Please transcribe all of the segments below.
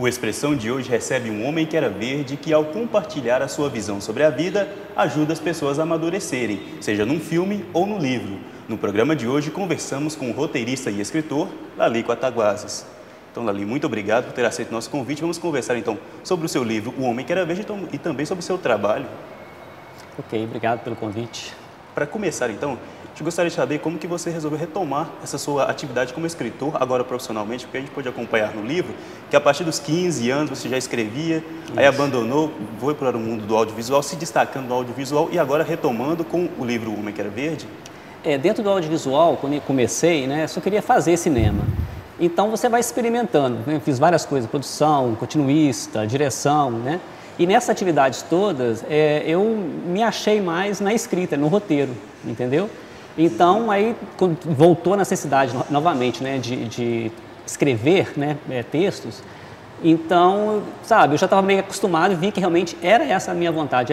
O Expressão de hoje recebe um homem que era verde que, ao compartilhar a sua visão sobre a vida, ajuda as pessoas a amadurecerem, seja num filme ou no livro. No programa de hoje, conversamos com o roteirista e escritor Lalico Ataguazes. Então, Lali, muito obrigado por ter aceito o nosso convite. Vamos conversar, então, sobre o seu livro O Homem que Era Verde e também sobre o seu trabalho. Ok, obrigado pelo convite. Para começar, então, eu gostaria de saber como que você resolveu retomar essa sua atividade como escritor, agora profissionalmente, porque a gente pôde acompanhar no livro que a partir dos 15 anos você já escrevia, aí abandonou, foi para o mundo do audiovisual, se destacando no audiovisual e agora retomando com o livro O Homem que Era Verde. Dentro do audiovisual, quando eu comecei, né, só queria fazer cinema. Então você vai experimentando, né? Eu fiz várias coisas, produção, continuista, direção, né? E nessas atividades todas, eu me achei mais na escrita, no roteiro, entendeu? Então, aí quando voltou a necessidade novamente, né, de escrever, né, textos, então, sabe, eu já estava meio acostumado e vi que realmente era essa a minha vontade,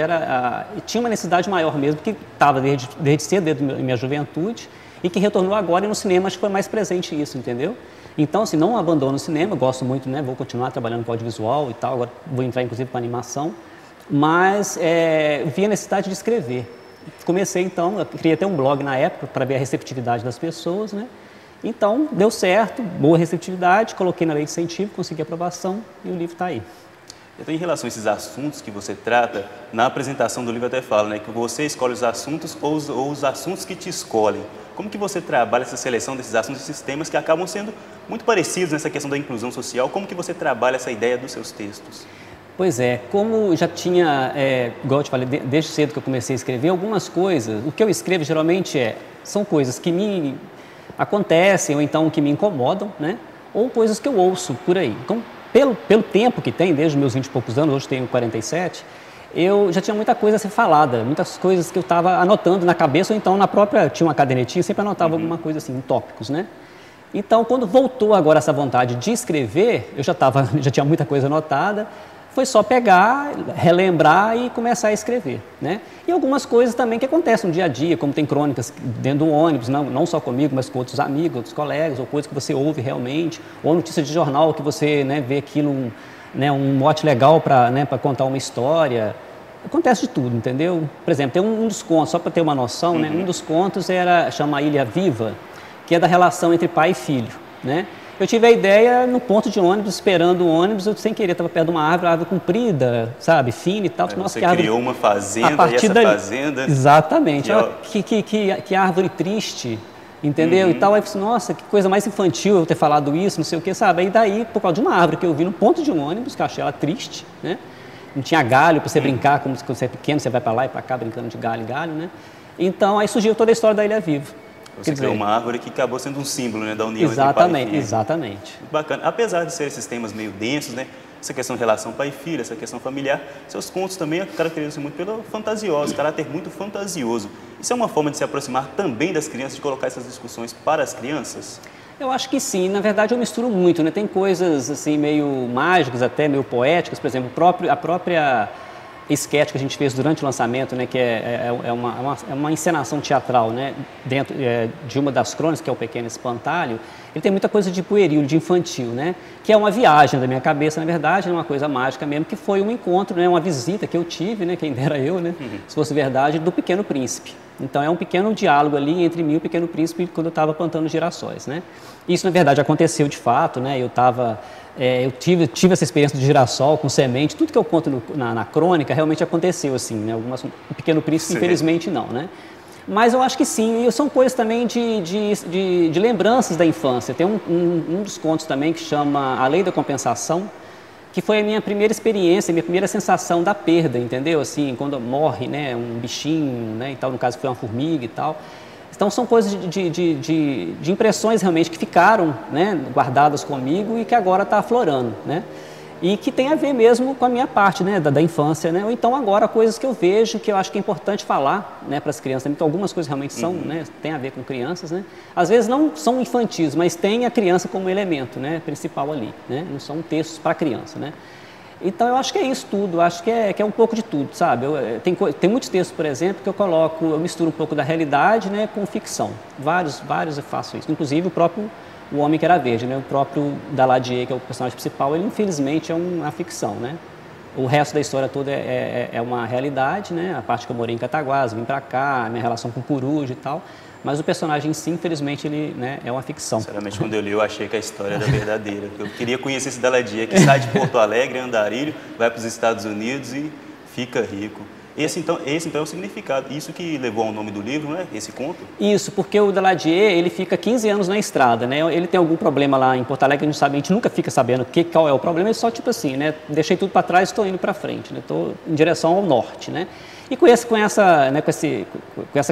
tinha uma necessidade maior mesmo, que estava desde cedo, desde a minha juventude, e que retornou agora e no cinema acho que foi mais presente isso, entendeu? Então, assim, não abandono o cinema, eu gosto muito, né, vou continuar trabalhando com audiovisual e tal, agora vou entrar inclusive com animação, mas vi a necessidade de escrever. Comecei então, eu criei até um blog na época para ver a receptividade das pessoas, né? Então, deu certo, boa receptividade, coloquei na lei de incentivo, consegui aprovação e o livro está aí. Então, em relação a esses assuntos que você trata, na apresentação do livro até fala, né, que você escolhe os assuntos ou os assuntos que te escolhem. Como que você trabalha essa seleção desses assuntos, desses temas que acabam sendo muito parecidos nessa questão da inclusão social? Como que você trabalha essa ideia dos seus textos? Pois é, como já tinha, igual eu te falei, desde cedo que eu comecei a escrever, algumas coisas, o que eu escrevo geralmente são coisas que me acontecem ou então que me incomodam, né? Ou coisas que eu ouço por aí. Então, pelo tempo que tem, desde os meus 20 e poucos anos, hoje tenho 47, eu já tinha muita coisa a ser falada, muitas coisas que eu estava anotando na cabeça ou então na própria, tinha uma cadernetinha, sempre anotava alguma coisa assim, em tópicos, né? Então, quando voltou agora essa vontade de escrever, eu já tinha muita coisa anotada, foi só pegar, relembrar e começar a escrever, né? E algumas coisas também que acontecem no dia a dia, como tem crônicas dentro do ônibus, não só comigo, mas com outros amigos, outros colegas, ou coisas que você ouve realmente, ou notícia de jornal que você, né, vê aquilo, um mote legal para, né, para contar uma história. Acontece de tudo, entendeu? Por exemplo, tem um dos contos, só para ter uma noção, né, um dos contos chama Ilha Viva, que é da relação entre pai e filho, né? Eu tive a ideia no ponto de ônibus, esperando o ônibus, eu sem querer estava perto de uma árvore comprida, sabe, fina e tal. Nossa, você criou uma fazenda e essa fazenda... Exatamente. Que árvore triste, entendeu? E tal, aí eu falei, nossa, que coisa mais infantil eu ter falado isso, não sei o que, sabe? E daí, por causa de uma árvore que eu vi no ponto de um ônibus, que eu achei ela triste, né? Não tinha galho para você brincar, como quando você é pequeno, você vai para lá e para cá brincando de galho em galho, né? Então, aí surgiu toda a história da Ilha Viva. Você criou uma árvore que acabou sendo um símbolo, né, da união entre pai e filho. Exatamente. Bacana. Apesar de ser esses temas meio densos, né, essa questão de relação pai e filho, essa questão familiar, seus contos também caracterizam-se muito pelo fantasioso, caráter muito fantasioso. Isso é uma forma de se aproximar também das crianças, de colocar essas discussões para as crianças? Eu acho que sim. Na verdade, eu misturo muito, né? Tem coisas assim meio mágicas, até meio poéticas, por exemplo, a própria esquete que a gente fez durante o lançamento, né, que é uma encenação teatral, né, dentro de uma das crônicas, que é o Pequeno Espantalho. Ele tem muita coisa de pueril, de infantil, né, que é uma viagem da minha cabeça, na verdade, é uma coisa mágica mesmo, que foi um encontro, né, uma visita que eu tive, né, quem dera eu, né, se fosse verdade, do Pequeno Príncipe. Então é um pequeno diálogo ali entre mim e o Pequeno Príncipe quando eu estava plantando girassóis, né. Isso, na verdade, aconteceu de fato, né, eu tive essa experiência de girassol com semente, tudo que eu conto na crônica realmente aconteceu assim, né? O Pequeno Príncipe, infelizmente, não, né? Mas eu acho que sim, e são coisas também de lembranças da infância. Tem um dos contos também que chama A Lei da Compensação, que foi a minha primeira experiência, a minha primeira sensação da perda, entendeu? Assim, quando morre, né, um bichinho, né, e tal, no caso foi uma formiga e tal. Então são coisas de impressões realmente que ficaram, né, guardadas comigo e que agora está aflorando, né? E que tem a ver mesmo com a minha parte, né, da infância, né? Ou então agora coisas que eu vejo que eu acho que é importante falar, né, para as crianças, porque algumas coisas realmente são, né, tem a ver com crianças, né? Às vezes não são infantis, mas tem a criança como elemento, né, principal ali, né? Não são textos para criança, né? Então eu acho que é isso tudo, acho que é um pouco de tudo, sabe? Tem muitos textos, por exemplo, que eu misturo um pouco da realidade, né, com ficção. Vários eu faço isso, inclusive o próprio O Homem que Era Verde, né? O próprio Daladier, que é o personagem principal, ele infelizmente é uma ficção, né? O resto da história toda é uma realidade, né? A parte que eu morei em Cataguás, vim para cá, minha relação com o Coruja e tal. Mas o personagem em si, infelizmente, ele, né, é uma ficção. Sinceramente, quando eu li, eu achei que a história era verdadeira. Eu queria conhecer esse Daladier que sai de Porto Alegre, Andarilho, vai para os Estados Unidos e fica rico. Esse então é o significado, isso que levou ao nome do livro, né? Esse conto? Isso, porque o Daladier, ele fica 15 anos na estrada, né? Ele tem algum problema lá em Porto Alegre, a gente nunca fica sabendo qual é o problema, ele só tipo assim, né? Deixei tudo para trás e estou indo para frente, né? Estou em direção ao norte, né? E com essa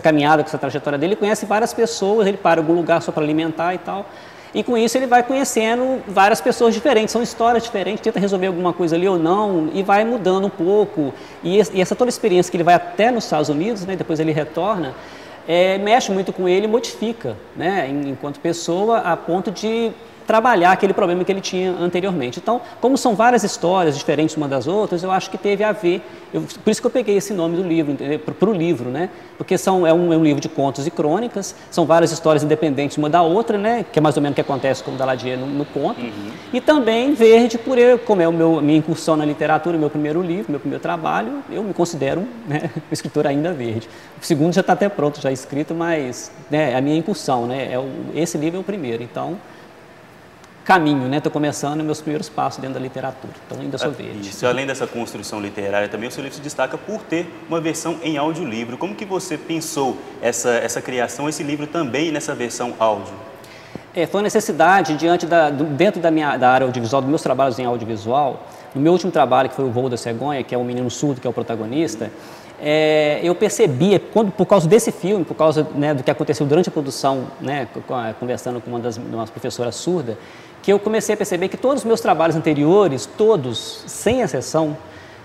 caminhada, com essa trajetória dele, ele conhece várias pessoas, ele para em algum lugar só para alimentar e tal. E com isso ele vai conhecendo várias pessoas diferentes, são histórias diferentes, tenta resolver alguma coisa ali ou não, e vai mudando um pouco. E essa toda experiência que ele vai até nos Estados Unidos, né, depois ele retorna, mexe muito com ele e modifica, né, enquanto pessoa, a ponto de trabalhar aquele problema que ele tinha anteriormente. Então, como são várias histórias diferentes uma das outras, eu acho que teve a ver, por isso que eu peguei esse nome do livro, para o livro, né? Porque é um livro de contos e crônicas, são várias histórias independentes uma da outra, né? Que é mais ou menos o que acontece com o Daladier no conto. E também verde, como é minha incursão na literatura, meu primeiro livro, meu primeiro trabalho, eu me considero, né, um escritor ainda verde. O segundo já está até pronto, já escrito, mas, né, a minha incursão, né? Esse livro é o primeiro, então caminho, né? Estou começando meus primeiros passos dentro da literatura, então ainda sou verde. Isso, além dessa construção literária, também o seu livro se destaca por ter uma versão em audiolivro. Como que você pensou essa criação, esse livro também nessa versão áudio? Foi uma necessidade dentro da área audiovisual, dos meus trabalhos em audiovisual. No meu último trabalho, que foi o Voo da Cegonha, que é o menino surdo, que é o protagonista, eu percebia, por causa desse filme, por causa, né, do que aconteceu durante a produção, né, conversando com uma professora surda, que eu comecei a perceber que todos os meus trabalhos anteriores, todos, sem exceção,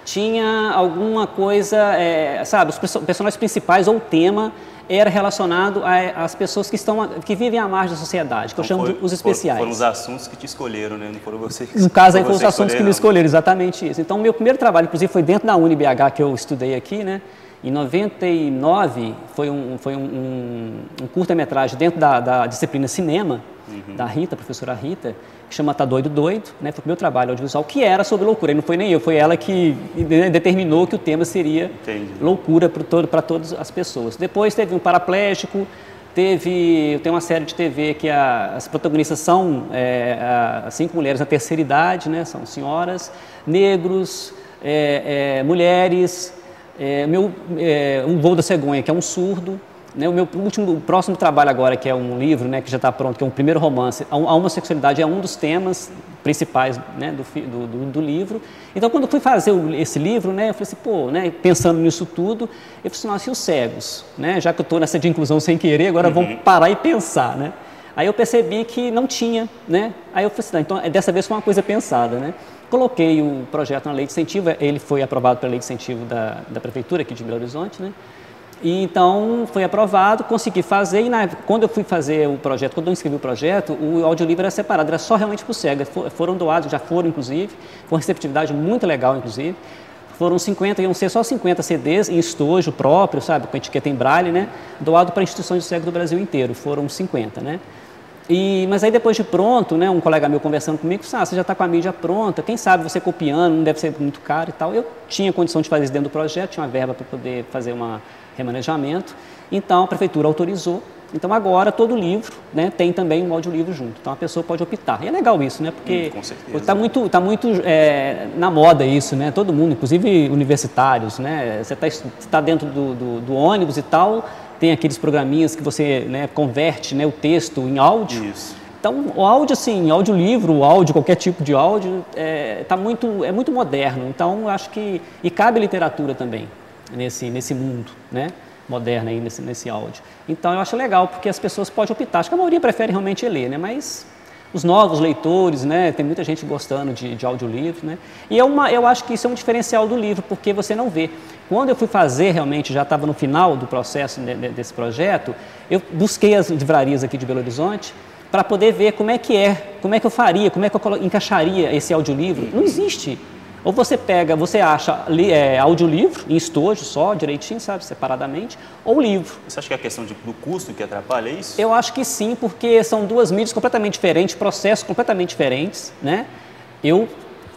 tinha alguma coisa, sabe, os personagens principais ou o tema era relacionado às pessoas que vivem à margem da sociedade, que eu chamo de os especiais. Foram os assuntos que te escolheram, né? Não foram vocês. No caso aí foram os assuntos que me escolheram, exatamente isso. Então, meu primeiro trabalho, inclusive, foi dentro da UniBH que eu estudei aqui, né? Em 99, foi um curta-metragem dentro da disciplina cinema, da Rita, a professora Rita, que chama Tá Doido Doido, né? Foi o meu trabalho audiovisual, que era sobre loucura, e não foi nem eu, foi ela que determinou que o tema seria loucura para todas as pessoas. Depois teve um paraplégico, tem uma série de TV que as protagonistas são 5 mulheres na terceira idade, né? São senhoras, negros, mulheres, um Voo da Cegonha, que é um surdo, né? O próximo trabalho agora, que é um livro, né, que já está pronto, que é um primeiro romance, a homossexualidade é um dos temas principais, né, do livro. Então, quando eu fui fazer esse livro, né, eu falei assim, pô, né, pensando nisso tudo, eu falei assim, nossa, e os cegos? Né? Já que eu estou nessa de inclusão sem querer, agora vamos parar e pensar, né? Aí eu percebi que não tinha, né? Aí eu falei assim, então, dessa vez foi uma coisa pensada, né? Coloquei o projeto na lei de incentivo, ele foi aprovado pela lei de incentivo da prefeitura aqui de Belo Horizonte, né? E então foi aprovado, consegui fazer, e quando eu fui fazer o projeto, quando eu inscrevi o projeto, o audiolivro era separado, era só realmente para o cego, foram doados, já foram inclusive, foi uma receptividade muito legal inclusive, foram 50, iam ser só 50 CDs em estojo próprio, sabe, com etiqueta em braille, né, doado para instituições de cego do Brasil inteiro, foram 50, né. Mas aí depois de pronto, né, um colega meu conversando comigo, disse, você já está com a mídia pronta, quem sabe você copiando, não deve ser muito caro e tal. Eu tinha condição de fazer isso dentro do projeto, tinha uma verba para poder fazer remanejamento, então a prefeitura autorizou. Então agora todo livro, né, tem também um audiolivro junto, então a pessoa pode optar. E é legal isso, né, porque está muito na moda isso, né, todo mundo, inclusive universitários, né, você está dentro do ônibus e tal, tem aqueles programinhas que você, né, converte, né, o texto em áudio. Isso. Então, o áudio, assim, audiolivro, o áudio, qualquer tipo de áudio, é muito moderno. Então, acho que... E cabe literatura também nesse mundo, né, moderno aí, nesse áudio. Então, eu acho legal, porque as pessoas podem optar. Acho que a maioria prefere realmente ler, né, mas os novos leitores, né, tem muita gente gostando de audiolivro, né. E eu acho que isso é um diferencial do livro, porque você não vê. Quando eu fui fazer, realmente, já estava no final do processo desse projeto, eu busquei as livrarias aqui de Belo Horizonte para poder ver como é que eu faria, como é que eu encaixaria esse audiolivro. Não existe Ou você acha audiolivro em estojo só, direitinho, sabe, separadamente, ou livro. Você acha que é a questão do custo que atrapalha isso? Eu acho que sim, porque são duas mídias completamente diferentes, processos completamente diferentes, né? Eu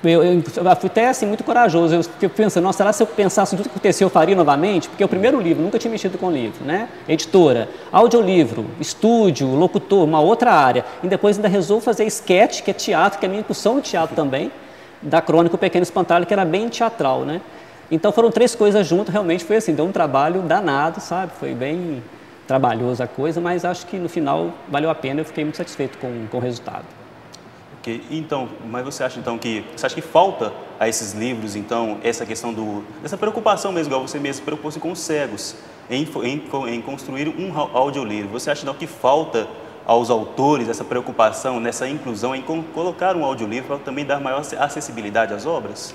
fui até assim, muito corajoso, eu fiquei pensando, nossa, será que se eu pensasse em tudo que aconteceu eu faria novamente? Porque é o primeiro livro, nunca tinha mexido com livro, né? Editora, audiolivro, estúdio, locutor, uma outra área. E depois ainda resolvo fazer sketch, que é teatro, que é a minha incursão no teatro também, da Crônica O Pequeno Espantalho, que era bem teatral, né? Então foram três coisas juntas, realmente foi assim, deu um trabalho danado, sabe? Foi bem trabalhoso a coisa, mas acho que no final valeu a pena, eu fiquei muito satisfeito com o resultado. Okay. Então, mas você acha que falta a esses livros, então, essa questão dessa preocupação mesmo, igual você mesmo se preocupou com os cegos, em construir um audiolivro. Você acha então que falta aos autores essa preocupação, nessa inclusão, em colocar um audiolivro para também dar maior acessibilidade às obras?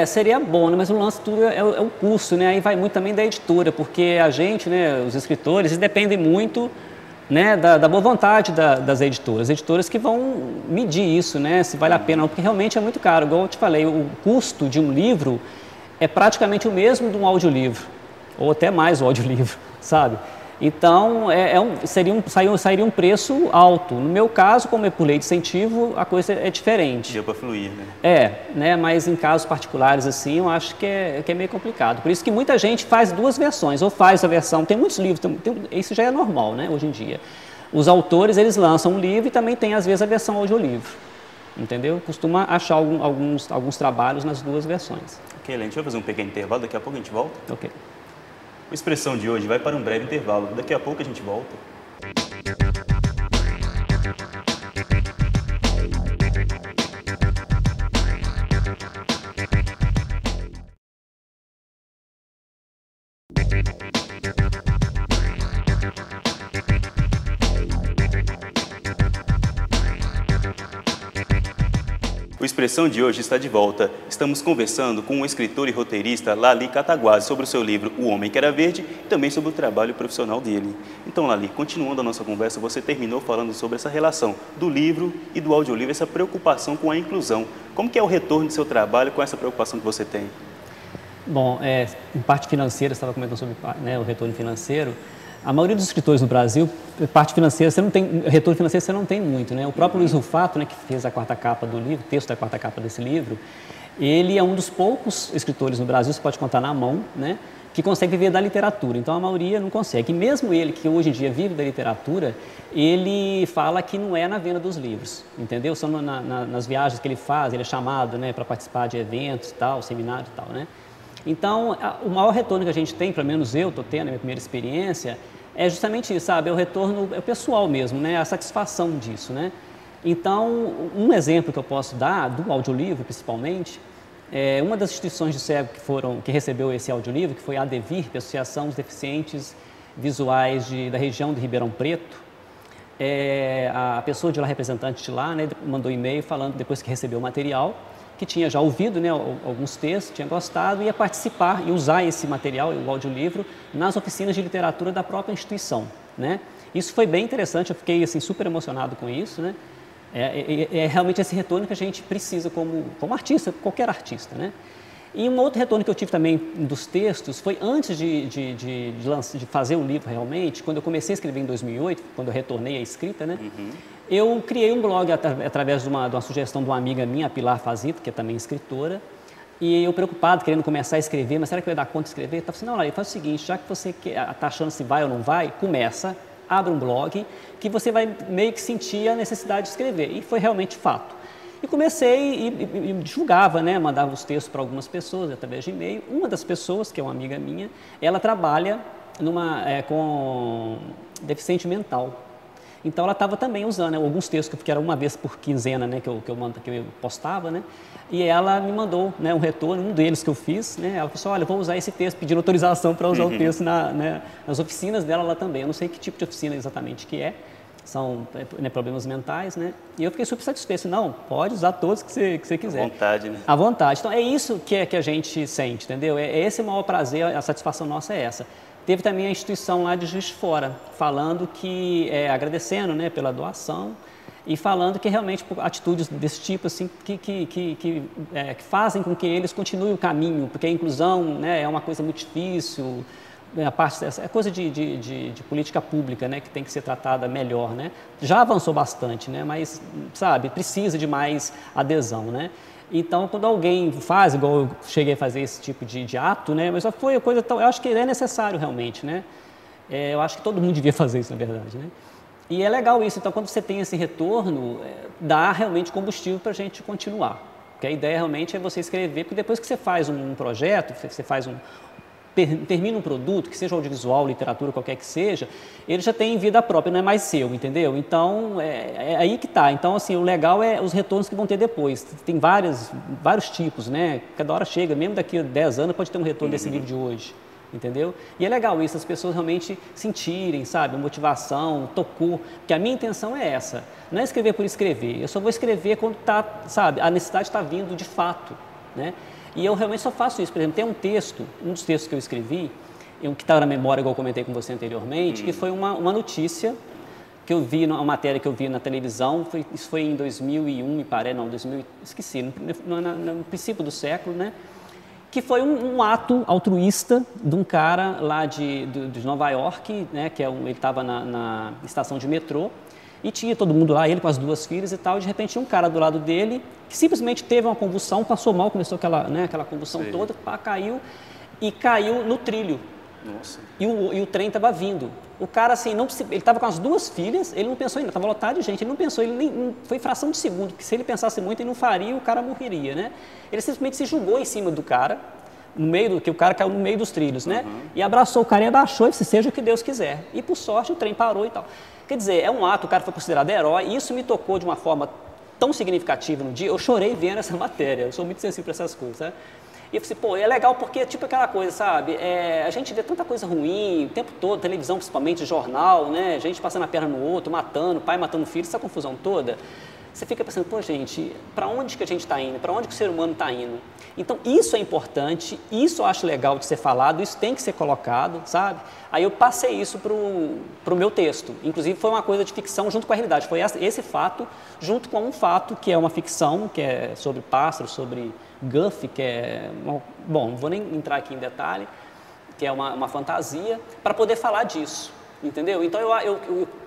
Seria bom, né? Mas o lance tudo é o custo, né? Aí vai muito também da editora, porque a gente, né, os escritores, dependem muito, né, da boa vontade das editoras que vão medir isso, né, se vale a pena, porque realmente é muito caro. Igual eu te falei, o custo de um livro é praticamente o mesmo de um audiolivro, ou até mais o audiolivro, sabe? Então, sairia um preço alto. No meu caso, como é por lei de incentivo, a coisa é diferente. Deu para fluir, né? Mas em casos particulares assim, eu acho que é meio complicado. Por isso que muita gente faz duas versões, ou faz a versão, tem muitos livros, isso já é normal, né, hoje em dia. Os autores, eles lançam um livro e também tem, às vezes, a versão audiolivro, entendeu? Costuma achar alguns trabalhos nas duas versões. Ok, Helene, deixa eu fazer um pequeno intervalo, daqui a pouco a gente volta. Ok. A expressão de hoje vai para um breve intervalo. Daqui a pouco a gente volta. O Expressão de hoje está de volta. Estamos conversando com o escritor e roteirista Lali Cataguases sobre o seu livro O Homem que Era Verde e também sobre o trabalho profissional dele. Então, Lali, continuando a nossa conversa, você terminou falando sobre essa relação do livro e do audiolivro, essa preocupação com a inclusão. Como que é o retorno do seu trabalho com essa preocupação que você tem? Bom, em parte financeira, você estava comentando sobre, né, o retorno financeiro. A maioria dos escritores no Brasil, parte financeira, retorno financeiro você não tem muito, né? O próprio Luiz Rufato, né, que fez a quarta capa do livro, o texto da quarta capa desse livro, ele é um dos poucos escritores no Brasil, você pode contar na mão, né, que consegue viver da literatura. Então a maioria não consegue. E mesmo ele, que hoje em dia vive da literatura, ele fala que não é na venda dos livros, entendeu? São nas viagens que ele faz, ele é chamado, né, para participar de eventos e tal, seminários e tal, né? Então, o maior retorno que a gente tem, pelo menos eu estou tendo, a minha primeira experiência, é justamente isso, sabe? É o retorno, é o pessoal mesmo, né? A satisfação disso, né? Então, um exemplo que eu posso dar, do audiolivro principalmente, uma das instituições de cego que recebeu esse audiolivro, que foi a ADEVIR, que é a Associação dos Deficientes Visuais da região de Ribeirão Preto, a pessoa de lá, representante de lá, né, mandou e-mail falando, depois que recebeu o material, que tinha já ouvido, né, alguns textos, tinha gostado, ia participar e usar esse material, o audiolivro, nas oficinas de literatura da própria instituição, né? Isso foi bem interessante, eu fiquei assim, super emocionado com isso, né? É realmente esse retorno que a gente precisa como artista, qualquer artista, né? E um outro retorno que eu tive também dos textos foi antes de fazer o livro realmente, quando eu comecei a escrever em 2008, quando eu retornei à escrita, né? Uhum. Eu criei um blog através de uma sugestão de uma amiga minha, a Pilar Fazito, que é também escritora, e eu preocupado, querendo começar a escrever, mas será que eu ia dar conta de escrever? Eu estava assim, não, Lali, faz o seguinte, já que você está achando se vai ou não vai, começa, abre um blog, que você vai meio que sentir a necessidade de escrever. E foi realmente fato. E comecei e divulgava, né, mandava os textos para algumas pessoas através de e-mail. Uma das pessoas, que é uma amiga minha, ela trabalha com deficiente mental. Então ela estava também usando, né, alguns textos que era uma vez por quinzena, né, que eu postava, né, e ela me mandou, né, um retorno, um deles que eu fiz, né, ela falou assim, olha, vou usar esse texto, pedindo autorização para usar o texto nas oficinas dela lá também. Eu não sei que tipo de oficina exatamente que é, são, né, problemas mentais, né, e eu fiquei super satisfeito, não, pode usar todos que você quiser. À vontade, né? À vontade. Então é isso que a gente sente, entendeu? É esse o maior prazer, a satisfação nossa é essa. Teve também a instituição lá de Juiz de Fora, falando que, agradecendo, né, pela doação e falando que realmente atitudes desse tipo assim, que fazem com que eles continuem o caminho, porque a inclusão, né, é uma coisa muito difícil, a parte dessa, é coisa de política pública, né, que tem que ser tratada melhor, né? Já avançou bastante, né, mas, sabe, precisa de mais adesão, né? Então, quando alguém faz, igual eu cheguei a fazer esse tipo de ato, né, mas só foi a coisa tão, eu acho que é necessário realmente, né? Eu acho que todo mundo devia fazer isso, na verdade, né? E é legal isso, então quando você tem esse retorno, dá realmente combustível para a gente continuar. Porque a ideia realmente é você escrever, porque depois que você faz um projeto, você faz termina um produto, que seja audiovisual, literatura, qualquer que seja, ele já tem vida própria, não é mais seu, entendeu? Então, é aí que está. Então, assim, o legal é os retornos que vão ter depois. Tem vários tipos, né? Cada hora chega, mesmo daqui a 10 anos pode ter um retorno desse livro de hoje. Entendeu? E é legal isso, as pessoas realmente sentirem, sabe, a motivação, tocou, porque a minha intenção é essa, não é escrever por escrever, eu só vou escrever quando tá, sabe, a necessidade está vindo de fato, né? E eu realmente só faço isso, por exemplo, tem um texto, um dos textos que eu escrevi, que está na memória, igual eu comentei com você anteriormente, que foi uma notícia que eu vi, uma matéria que eu vi na televisão, isso foi em 2001, me parece, não, 2000, esqueci, no princípio do século, né? Que foi um ato altruísta de um cara lá de Nova York, né, ele estava na estação de metrô, e tinha todo mundo lá, ele com as 2 filhas e tal, e de repente tinha um cara do lado dele que simplesmente teve uma convulsão, passou mal, começou aquela convulsão toda, caiu no trilho. Nossa. E o trem estava vindo. O cara, assim, ele estava com as 2 filhas, ele não pensou em nada, estava lotado de gente, ele não pensou, foi fração de segundo, porque se ele pensasse muito, ele não faria, o cara morreria, né? Ele simplesmente se jogou em cima do cara, que o cara caiu no meio dos trilhos, né? E abraçou o cara e abaixou e disse, seja o que Deus quiser. E por sorte o trem parou e tal. Quer dizer, é um ato, o cara foi considerado herói, e isso me tocou de uma forma tão significativa no dia, eu chorei vendo essa matéria, eu sou muito sensível para essas coisas, né? E eu falei, pô, é legal porque, tipo aquela coisa, sabe, a gente vê tanta coisa ruim o tempo todo, televisão principalmente, jornal, né, gente passando a perna no outro, matando, pai matando filho, essa confusão toda. Você fica pensando, pô, gente, para onde que a gente está indo? Para onde que o ser humano está indo? Então, isso é importante, isso eu acho legal de ser falado, isso tem que ser colocado, sabe? Aí eu passei isso pro meu texto. Inclusive, foi uma coisa de ficção junto com a realidade. Foi esse fato, junto com um fato que é uma ficção, que é sobre pássaros, sobre Guff, que é... Bom, não vou nem entrar aqui em detalhe, que é uma fantasia, para poder falar disso. Entendeu? Então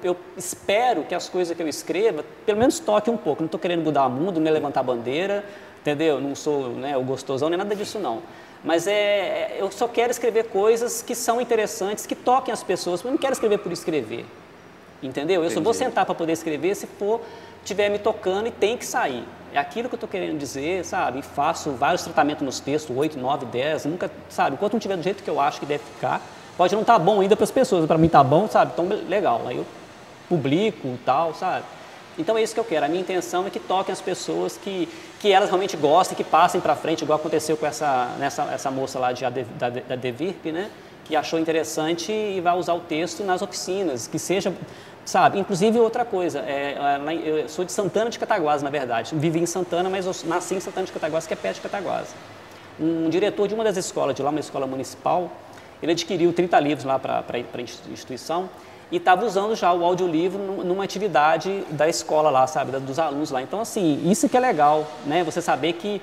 eu espero que as coisas que eu escreva, pelo menos toquem um pouco. Não estou querendo mudar o mundo, nem levantar bandeira, entendeu? Não sou, né, o gostosão, nem nada disso não. Mas eu só quero escrever coisas que são interessantes, que toquem as pessoas. Eu não quero escrever por escrever, entendeu? Eu só vou sentar para poder escrever se estiver me tocando e tem que sair. É aquilo que eu estou querendo dizer, sabe? E faço vários tratamentos nos textos, 8, 9, 10, nunca, sabe? Enquanto não tiver do jeito que eu acho que deve ficar, pode não estar bom ainda para as pessoas, para mim está bom, sabe? Então, legal, aí eu publico e tal, sabe? Então é isso que eu quero, a minha intenção é que toquem as pessoas, que elas realmente gostem, que passem para frente, igual aconteceu com essa moça lá da Devirp, né? Que achou interessante e vai usar o texto nas oficinas, que seja, sabe? Inclusive outra coisa, eu sou de Santana de Cataguases, na verdade, vivi em Santana, mas eu nasci em Santana de Cataguases, que é perto de Cataguases. Um diretor de uma das escolas de lá, uma escola municipal, ele adquiriu 30 livros lá para a instituição e estava usando já o audiolivro numa atividade da escola lá, sabe, dos alunos lá. Então, assim, isso que é legal, né? Você saber que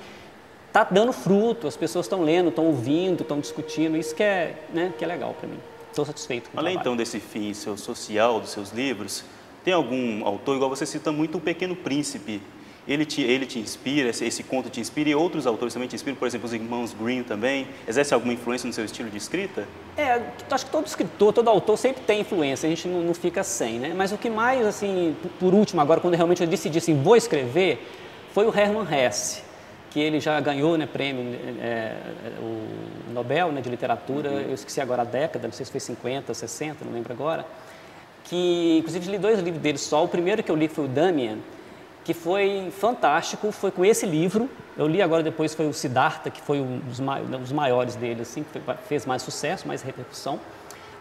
está dando fruto, as pessoas estão lendo, estão ouvindo, estão discutindo, isso que é legal para mim. Estou satisfeito com o Além, trabalho. então, desse fim social dos seus livros, tem algum autor, igual você cita muito O Pequeno Príncipe, ele te inspira, esse conto te inspira, e outros autores também te inspiram, por exemplo, os irmãos Grimm também, exerce alguma influência no seu estilo de escrita? Acho que todo escritor, todo autor sempre tem influência, a gente não fica sem, né? Mas o que mais, assim, por último, agora, quando realmente eu decidi, assim, vou escrever, foi o Hermann Hesse, que ele já ganhou, né, prêmio, o Nobel, né, de literatura, eu esqueci agora a década, não sei se foi 50, 60, não lembro agora, que, inclusive, li 2 livros dele só, o primeiro que eu li foi o Damian, que foi fantástico, foi com esse livro, eu li agora depois, foi o Siddhartha, que foi um dos maiores dele, assim, que fez mais sucesso, mais repercussão,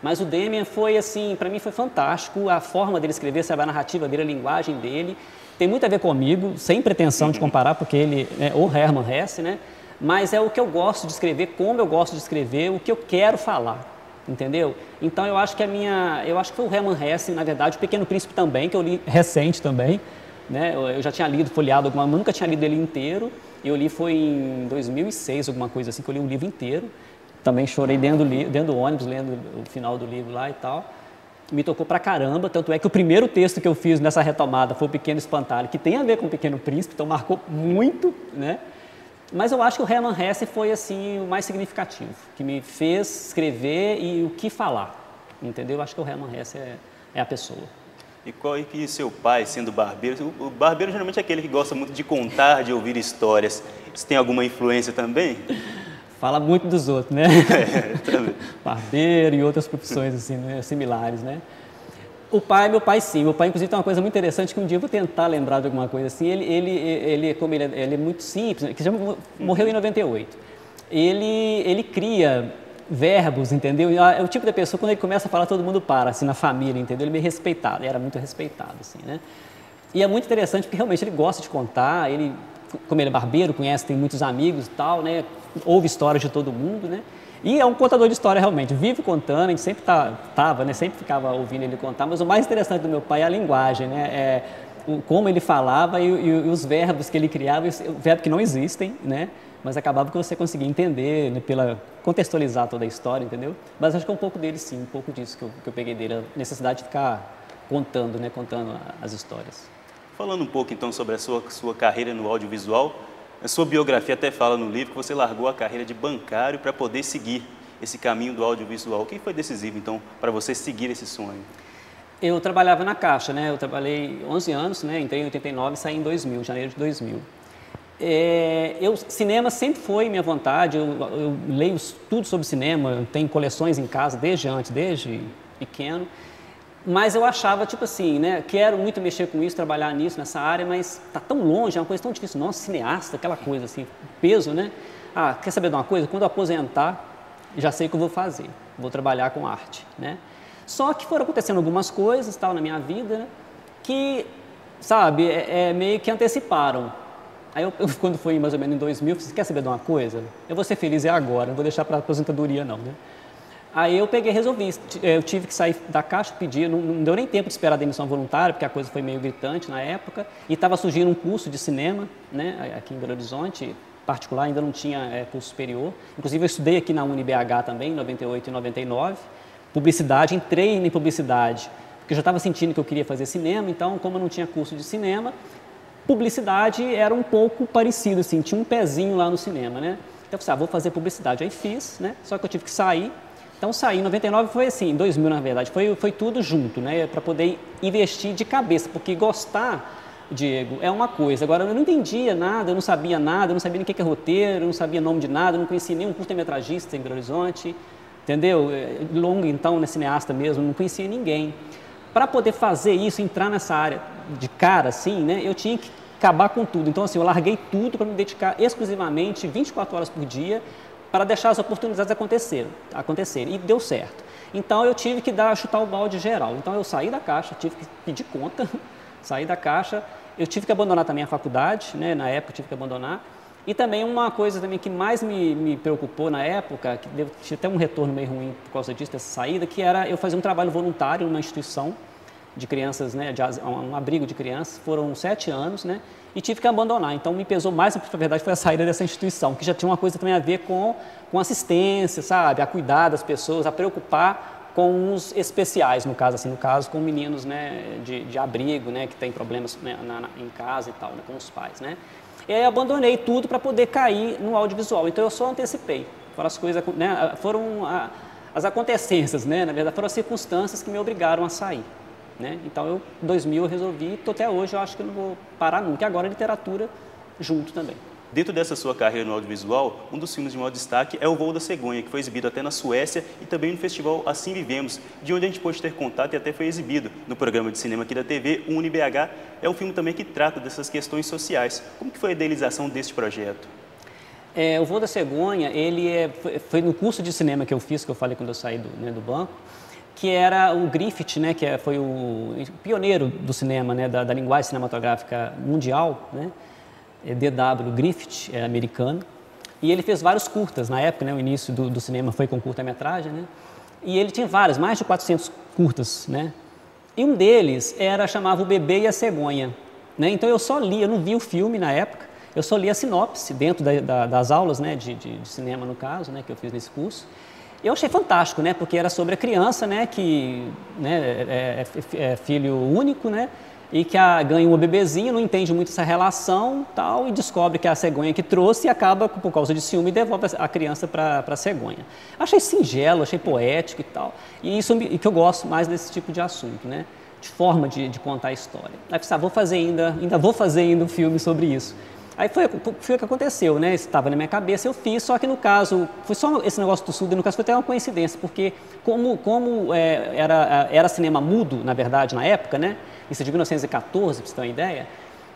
mas o Damian foi, assim, para mim foi fantástico, a forma dele escrever, sabe, a narrativa dele, a linguagem dele, tem muito a ver comigo, sem pretensão de comparar, porque ele é o Hermann Hesse, né, mas é o que eu gosto de escrever, como eu gosto de escrever, o que eu quero falar, entendeu? Então eu acho que foi o Hermann Hesse, na verdade, o Pequeno Príncipe também, que eu li recente também, né? Eu já tinha lido, folheado alguma, nunca tinha lido ele inteiro. Eu li foi em 2006, alguma coisa assim, que eu li um livro inteiro. Também chorei dentro do ônibus, lendo o final do livro lá e tal. Me tocou pra caramba, tanto é que o primeiro texto que eu fiz nessa retomada foi o Pequeno Espantalho, que tem a ver com o Pequeno Príncipe, então marcou muito, né? Mas eu acho que o Hermann Hesse foi assim o mais significativo, que me fez escrever e o que falar, entendeu? Eu acho que o Hermann Hesse é a pessoa. E qual é que seu pai, sendo barbeiro, o barbeiro geralmente é aquele que gosta muito de contar, de ouvir histórias. Você tem alguma influência também? Fala muito dos outros, né? Também. Barbeiro e outras profissões assim, né? Similares, né? Meu pai sim. Meu pai, inclusive, tem uma coisa muito interessante que um dia eu vou tentar lembrar de alguma coisa assim. Como ele é muito simples, né? Que já morreu em 98. Ele cria verbos, entendeu? É o tipo de pessoa, quando ele começa a falar, todo mundo para, assim, na família, entendeu? Ele é meio respeitado, era muito respeitado, assim, né? E é muito interessante porque realmente ele gosta de contar, como ele é barbeiro, conhece, tem muitos amigos e tal, né? Ouve histórias de todo mundo, né? E é um contador de história realmente, vive contando, a gente sempre tava, né? Sempre ficava ouvindo ele contar, mas o mais interessante do meu pai é a linguagem, né? Como ele falava e os verbos que ele criava, verbos que não existem, né? Mas acabava que você conseguia entender, né? Contextualizar toda a história, entendeu? Mas acho que é um pouco dele sim, um pouco disso que eu peguei dele, a necessidade de ficar contando, né? Contando as histórias. Falando um pouco então sobre a sua carreira no audiovisual, a sua biografia até fala no livro que você largou a carreira de bancário para poder seguir esse caminho do audiovisual. O que foi decisivo então para você seguir esse sonho? Eu trabalhava na Caixa, né? Eu trabalhei 11 anos, né? Entrei em 89 e saí em 2000, janeiro de 2000. Cinema sempre foi minha vontade, eu leio tudo sobre cinema, tenho coleções em casa desde pequeno. Mas eu achava, tipo assim, né, quero muito mexer com isso, trabalhar nisso, nessa área, mas tá tão longe, é uma coisa tão difícil. Nossa, cineasta, aquela coisa assim, peso, né? Ah, quer saber de uma coisa? Quando eu aposentar, já sei o que eu vou fazer. Vou trabalhar com arte, né? Só que foram acontecendo algumas coisas, tal, na minha vida, né, que, sabe, meio que anteciparam. Aí quando foi mais ou menos em 2000, eu falei, quer saber de uma coisa? Eu vou ser feliz agora, não vou deixar para aposentadoria não, né? Aí eu resolvi, eu tive que sair da Caixa, pedir, não deu nem tempo de esperar a demissão voluntária, porque a coisa foi meio gritante na época, e estava surgindo um curso de cinema, né, aqui em Belo Horizonte, particular, ainda não tinha curso superior. Inclusive eu estudei aqui na UniBH também, em 98 e 99, publicidade, entrei em publicidade, porque eu já estava sentindo que eu queria fazer cinema, então como eu não tinha curso de cinema, publicidade era um pouco parecido, assim, tinha um pezinho lá no cinema, né? Então eu falei, vou fazer publicidade, aí fiz, né, só que eu tive que sair. Então, saí em 99, foi assim, em 2000 na verdade, foi tudo junto, né, para poder investir de cabeça, porque gostar, Diego, é uma coisa. Agora, eu não entendia nada, eu não sabia nada, eu não sabia nem o que é roteiro, eu não sabia nome de nada, eu não conhecia nenhum curta-metragista em Belo Horizonte, entendeu? Longo, então, né, cineasta mesmo, não conhecia ninguém. Para poder fazer isso, entrar nessa área de cara, assim, né, eu tinha que acabar com tudo. Então, assim, eu larguei tudo para me dedicar exclusivamente 24 horas por dia, para deixar as oportunidades acontecerem. E deu certo. Então, eu tive que chutar o balde geral. Então, eu saí da Caixa, tive que pedir conta, saí da Caixa, eu tive que abandonar também a faculdade, né? Na época eu tive que abandonar. E também uma coisa também que mais me preocupou na época, que tive até um retorno meio ruim por causa disso, dessa saída, que era eu fazer um trabalho voluntário numa instituição de crianças, né? Um abrigo de crianças, foram 7 anos, né? E tive que abandonar. Então, me pesou mais, na verdade, foi a saída dessa instituição, que já tinha uma coisa também a ver com assistência, sabe? A cuidar das pessoas, a preocupar com os especiais, no caso, com meninos, né, de abrigo, né, que tem problemas, né, em casa e tal, né, com os pais, né? E aí, abandonei tudo para poder cair no audiovisual. Então, eu só antecipei. Foram as coisas, né, as acontecências, né? Na verdade, foram as circunstâncias que me obrigaram a sair. Né? Então, em 2000 eu resolvi, até hoje eu acho que eu não vou parar nunca. E agora a literatura junto também. Dentro dessa sua carreira no audiovisual, um dos filmes de maior destaque é O Voo da Cegonha, que foi exibido até na Suécia e também no festival Assim Vivemos, de onde a gente pôde ter contato e até foi exibido no programa de cinema aqui da TV, o UniBH. É um filme também que trata dessas questões sociais. Como que foi a idealização deste projeto? O Voo da Cegonha, foi no curso de cinema que eu fiz, que eu falei quando eu saí do banco, que era o Griffith, né, que foi o pioneiro do cinema, né, da linguagem cinematográfica mundial, né, D.W. Griffith, americano, e ele fez vários curtas na época, né, o início do cinema foi com curta-metragem, né, e ele tinha mais de 400 curtas, né, e um deles chamava O Bebê e a Cegonha, né? Então eu só li, eu não vi o filme na época, eu só li a sinopse dentro das aulas, né, de cinema no caso, né, que eu fiz nesse curso. Eu achei fantástico, né, porque era sobre a criança, né, que, né, é filho único, né, e que ganha um bebezinho, não entende muito essa relação tal, e descobre que é a cegonha que trouxe e acaba, por causa de ciúme, devolve a criança para a cegonha. Achei singelo, achei poético e tal, e isso que eu gosto mais desse tipo de assunto, né, de forma de contar a história. Aí eu pensei, ainda vou fazer um filme sobre isso. Aí foi o que aconteceu, né? Estava na minha cabeça, eu fiz, só que no caso, foi só esse negócio do surdo, no caso foi até uma coincidência, porque como era cinema mudo, na verdade, na época, né? Isso é de 1914, para você ter uma ideia,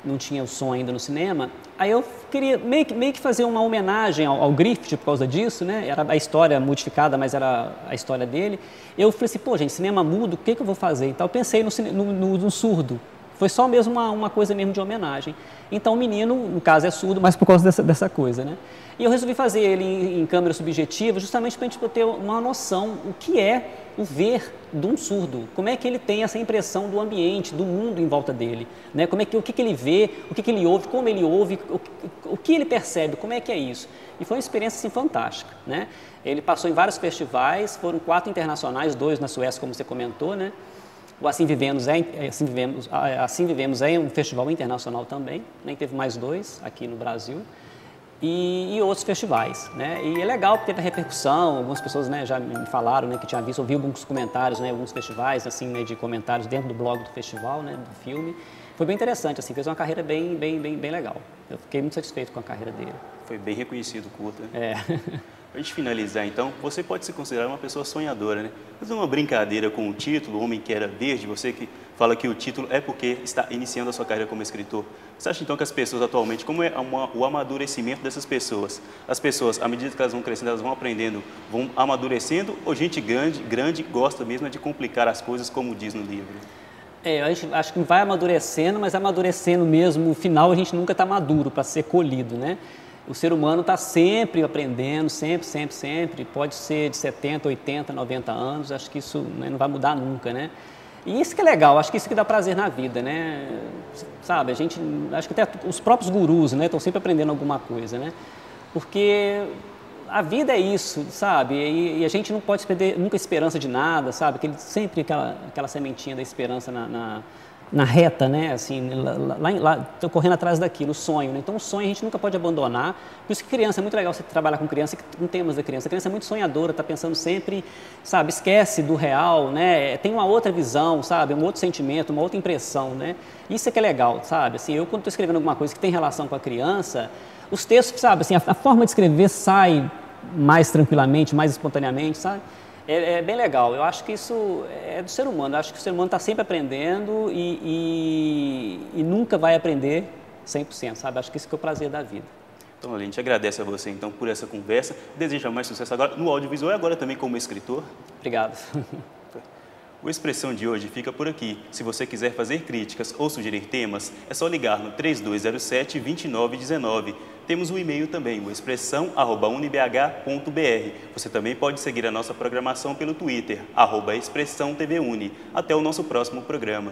não tinha o som ainda no cinema, aí eu queria meio que fazer uma homenagem ao Griffith por causa disso, né? Era a história modificada, mas era a história dele. Eu falei assim, pô, gente, cinema mudo, o que eu vou fazer? Então eu pensei no surdo. Foi só mesmo uma coisa mesmo de homenagem. Então o menino, no caso, é surdo, mas por causa dessa coisa, né? E eu resolvi fazer ele em câmera subjetiva justamente para a gente ter uma noção o que é o ver de um surdo. Como é que ele tem essa impressão do ambiente, do mundo em volta dele, né? O que ele vê, o que ele ouve, como ele ouve, o que ele percebe, como é que é isso. E foi uma experiência assim, fantástica, né? Ele passou em vários festivais, foram 4 internacionais, 2 na Suécia, como você comentou, né? O Assim Vivemos é um festival internacional também, né? Teve mais 2 aqui no Brasil e outros festivais, né? E é legal porque teve a repercussão, algumas pessoas, né, já me falaram, né, que tinha visto, ouviu alguns comentários, né, alguns festivais assim, né, de comentários dentro do blog do festival, né, do filme. Foi bem interessante, assim, fez uma carreira bem legal. Eu fiquei muito satisfeito com a carreira dele. Foi bem reconhecido o curta. É. Para a gente finalizar, então, você pode se considerar uma pessoa sonhadora, né? Fazer uma brincadeira com o título, O Homem que Era Verde, você que fala que o título é porque está iniciando a sua carreira como escritor. Você acha, então, que as pessoas atualmente, como é o amadurecimento dessas pessoas? As pessoas, à medida que elas vão crescendo, elas vão aprendendo, vão amadurecendo, ou gente grande gosta mesmo de complicar as coisas, como diz no livro? A gente acho que vai amadurecendo, mas amadurecendo mesmo, no final a gente nunca está maduro para ser colhido, né? O ser humano está sempre aprendendo, sempre, pode ser de 70, 80, 90 anos, acho que isso, né, não vai mudar nunca, né? E isso que é legal, acho que isso que dá prazer na vida, né? Sabe, acho que até os próprios gurus, né, estão sempre aprendendo alguma coisa, né? Porque a vida é isso, sabe? E a gente não pode perder nunca a esperança de nada, sabe? Sempre aquela sementinha da esperança na reta, né, assim, lá tô correndo atrás daquilo, o sonho, né? Então o sonho a gente nunca pode abandonar, por isso que criança, é muito legal você trabalhar com criança, com temas da criança, a criança é muito sonhadora, tá pensando sempre, sabe, esquece do real, né, tem uma outra visão, sabe, um outro sentimento, uma outra impressão, né, isso é que é legal, sabe, assim, eu quando estou escrevendo alguma coisa que tem relação com a criança, os textos, sabe, assim, a forma de escrever sai mais tranquilamente, mais espontaneamente, sabe. É bem legal, eu acho que isso é do ser humano, eu acho que o ser humano está sempre aprendendo e nunca vai aprender 100%, sabe? Acho que isso que é o prazer da vida. Então, a gente agradece a você então por essa conversa, deseja mais sucesso agora no audiovisual e agora também como escritor. Obrigado. O Expressão de hoje fica por aqui. Se você quiser fazer críticas ou sugerir temas, é só ligar no 3207-2919. Temos um e-mail também, o expressão@unibh.br. Você também pode seguir a nossa programação pelo Twitter, @expressãotvuni. Até o nosso próximo programa.